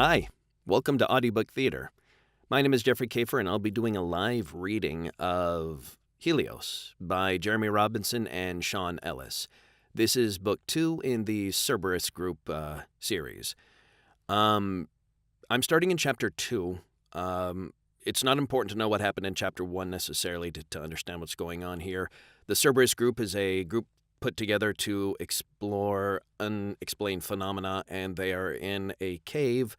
Hi, welcome to Audiobook Theater. My name is Jeffrey Kafer, and I'll be doing a live reading of Helios by Jeremy Robinson and Sean Ellis. This is book 2 in the Cerberus group series. I'm starting in chapter 2. It's not important to know what happened in chapter 1 necessarily to understand what's going on here. The Cerberus group is a group put together to explore unexplained phenomena, and they are in a cave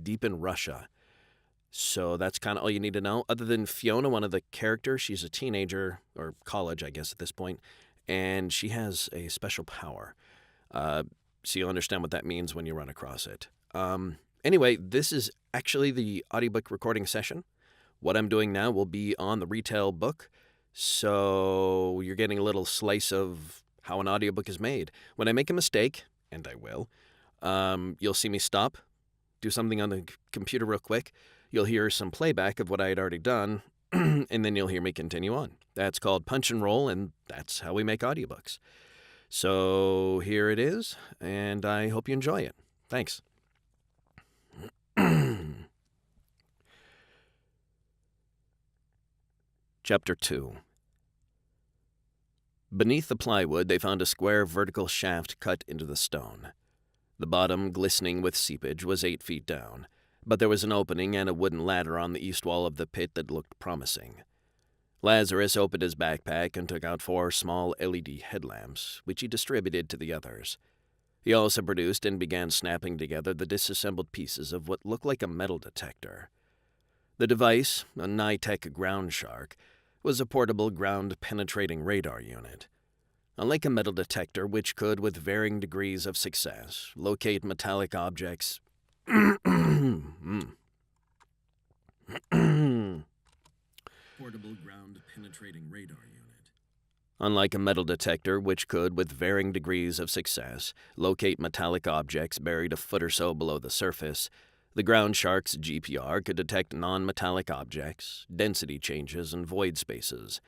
deep in Russia. So that's kind of all you need to know. Other than Fiona, one of the characters, she's a teenager, or college, I guess, at this point, and she has a special power. So you'll understand what that means when you run across it. Anyway, this is actually the audiobook recording session. What I'm doing now will be on the retail book, so you're getting a little slice of how an audiobook is made. When I make a mistake, and I will, you'll see me stop, do something on the computer real quick. You'll hear some playback of what I had already done, and then you'll hear me continue on. That's called punch and roll, and that's how we make audiobooks. So here it is, and I hope you enjoy it. Thanks. Chapter 2. Beneath the plywood, they found a square vertical shaft cut into the stone. The bottom, glistening with seepage, was 8 feet down, but there was an opening and a wooden ladder on the east wall of the pit that looked promising. Lazarus opened his backpack and took out 4 small LED headlamps, which he distributed to the others. He also produced and began snapping together the disassembled pieces of what looked like a metal detector. The device, a Nitec ground shark, was a portable ground-penetrating radar unit. Unlike a metal detector, which could, with varying degrees of success, locate metallic objects... Portable ground-penetrating radar unit. Unlike a metal detector, which could, with varying degrees of success, locate metallic objects buried a foot or so below the surface, the ground shark's GPR could detect non-metallic objects, density changes, and void spaces.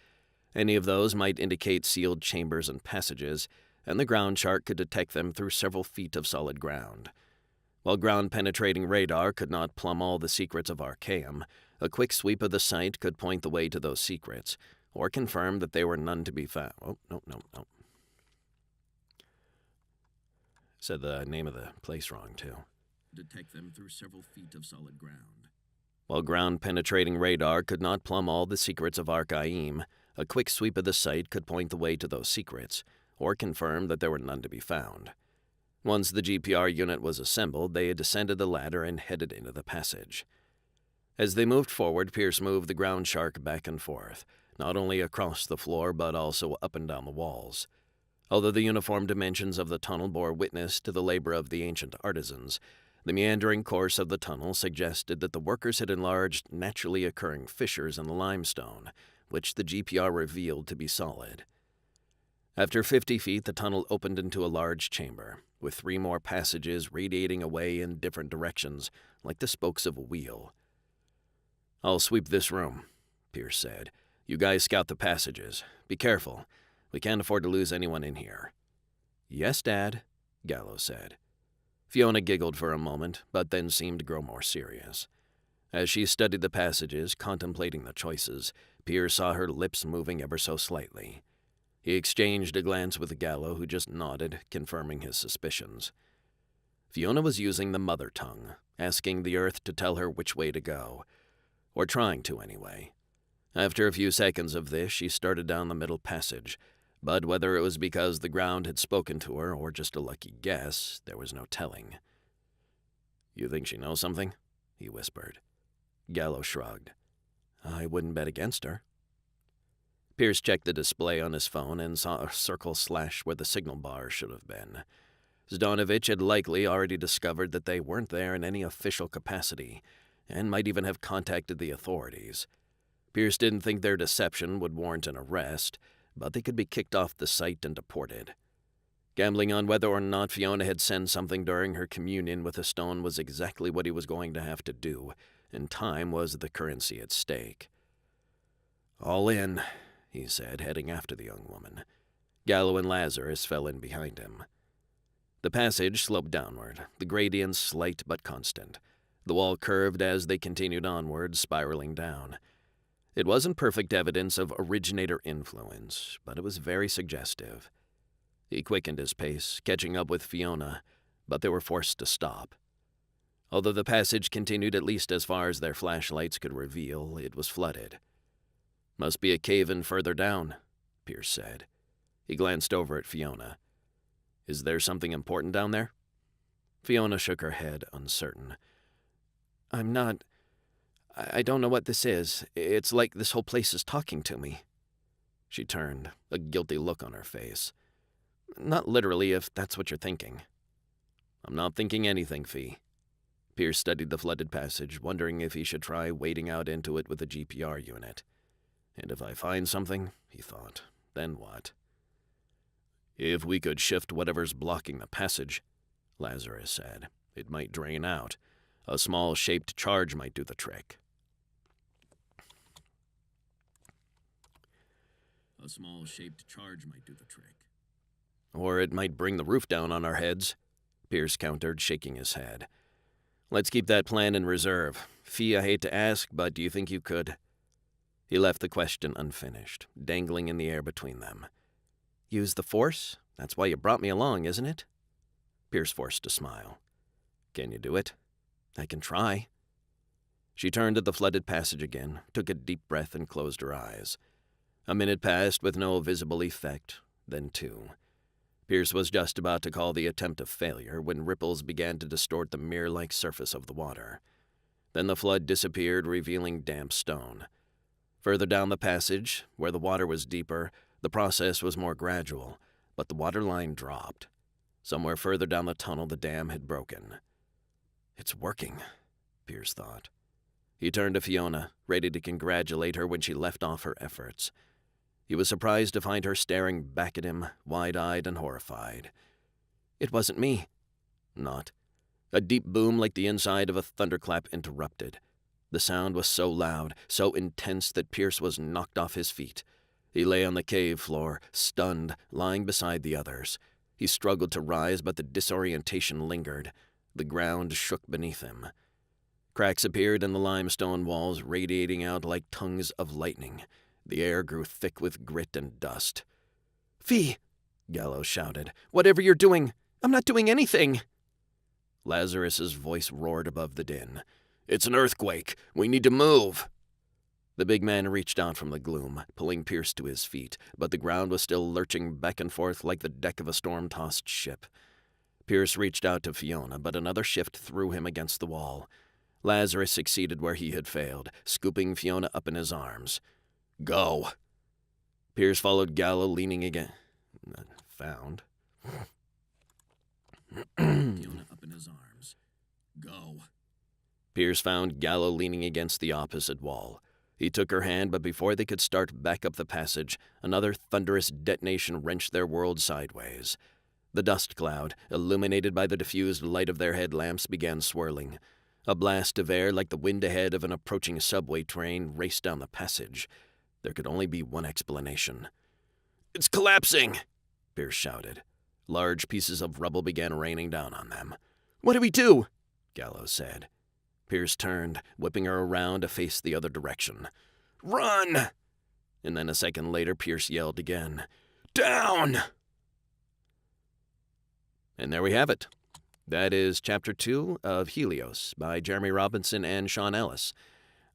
Any of those might indicate sealed chambers and passages, and the ground shark could detect them through several feet of solid ground. While ground-penetrating radar could not plumb all the secrets of Archaeum, a quick sweep of the sight could point the way to those secrets, or confirm that there were none to be found. Oh, no. Said the name of the place wrong, too. Detect them through several feet of solid ground. While ground-penetrating radar could not plumb all the secrets of Archaeum, a quick sweep of the sight could point the way to those secrets, or confirm that there were none to be found. Once the GPR unit was assembled, they had descended the ladder and headed into the passage. As they moved forward, Pierce moved the ground shark back and forth, not only across the floor but also up and down the walls. Although the uniform dimensions of the tunnel bore witness to the labor of the ancient artisans, the meandering course of the tunnel suggested that the workers had enlarged naturally occurring fissures in the limestone, which the GPR revealed to be solid. After 50 feet, the tunnel opened into a large chamber, with 3 more passages radiating away in different directions, like the spokes of a wheel. "I'll sweep this room," Pierce said. "You guys scout the passages. Be careful. We can't afford to lose anyone in here." "Yes, Dad," Gallo said. Fiona giggled for a moment, but then seemed to grow more serious. As she studied the passages, contemplating the choices, Pierce saw her lips moving ever so slightly. He exchanged a glance with Gallo, who just nodded, confirming his suspicions. Fiona was using the mother tongue, asking the earth to tell her which way to go. Or trying to, anyway. After a few seconds of this, she started down the middle passage, but whether it was because the ground had spoken to her or just a lucky guess, there was no telling. "You think she knows something?" he whispered. Gallo shrugged. "I wouldn't bet against her." Pierce checked the display on his phone and saw a circle slash where the signal bar should have been. Zdanovich had likely already discovered that they weren't there in any official capacity, and might even have contacted the authorities. Pierce didn't think their deception would warrant an arrest, but they could be kicked off the site and deported. Gambling on whether or not Fiona had sent something during her communion with a stone was exactly what he was going to have to do, and time was the currency at stake. "All in," he said, heading after the young woman. Gallo and Lazarus fell in behind him. The passage sloped downward, the gradients slight but constant. The wall curved as they continued onward, spiraling down. It wasn't perfect evidence of originator influence, but it was very suggestive. He quickened his pace, catching up with Fiona, but they were forced to stop. Although the passage continued at least as far as their flashlights could reveal, it was flooded. "Must be a cave-in further down," Pierce said. He glanced over at Fiona. "Is there something important down there?" Fiona shook her head, uncertain. I don't know what this is. It's like this whole place is talking to me." She turned, a guilty look on her face. "Not literally, if that's what you're thinking." "I'm not thinking anything, Fee." Pierce studied the flooded passage, wondering if he should try wading out into it with a GPR unit. "And if I find something," he thought, "then what?" "If we could shift whatever's blocking the passage," Lazarus said, "it might drain out. A small shaped charge might do the trick." "A small shaped charge might do the trick." "Or it might bring the roof down on our heads," Pierce countered, shaking his head. "Let's keep that plan in reserve. Fee, I hate to ask, but do you think you could?" He left the question unfinished, dangling in the air between them. "Use the Force? That's why you brought me along, isn't it?" Pierce forced a smile. "Can you do it?" "I can try." She turned to the flooded passage again, took a deep breath, and closed her eyes. A minute passed with no visible effect, then two. Pierce was just about to call the attempt a failure when ripples began to distort the mirror-like surface of the water. Then the flood disappeared, revealing damp stone. Further down the passage, where the water was deeper, the process was more gradual, but the water line dropped. Somewhere further down the tunnel, the dam had broken. "It's working," Pierce thought. He turned to Fiona, ready to congratulate her when she left off her efforts. He was surprised to find her staring back at him, wide-eyed and horrified. "It wasn't me." "Not." A deep boom like the inside of a thunderclap interrupted. The sound was so loud, so intense that Pierce was knocked off his feet. He lay on the cave floor, stunned, lying beside the others. He struggled to rise, but the disorientation lingered. The ground shook beneath him. Cracks appeared in the limestone walls, radiating out like tongues of lightning. The air grew thick with grit and dust. "Fee!" Gallo shouted. "Whatever you're doing, I'm not doing anything!" Lazarus's voice roared above the din. "It's an earthquake. We need to move." The big man reached out from the gloom, pulling Pierce to his feet, but the ground was still lurching back and forth like the deck of a storm-tossed ship. Pierce reached out to Fiona, but another shift threw him against the wall. Lazarus succeeded where he had failed, scooping Fiona up in his arms. "Go." Pierce followed Gallo, leaning again. Found. Fiona up in his arms. "Go." Pierce found Gallo leaning against the opposite wall. He took her hand, but before they could start back up the passage, another thunderous detonation wrenched their world sideways. The dust cloud, illuminated by the diffused light of their headlamps, began swirling. A blast of air, like the wind ahead of an approaching subway train, raced down the passage. There could only be one explanation. "It's collapsing!" Pierce shouted. Large pieces of rubble began raining down on them. "What do we do?" Gallo said. Pierce turned, whipping her around to face the other direction. "Run!" And then a second later, Pierce yelled again. "Down!" And there we have it. That is Chapter 2 of Helios by Jeremy Robinson and Sean Ellis.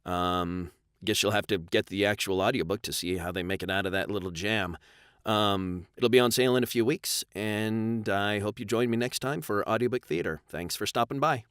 Guess you'll have to get the actual audiobook to see how they make it out of that little jam. It'll be on sale in a few weeks, and I hope you join me next time for Audiobook Theater. Thanks for stopping by.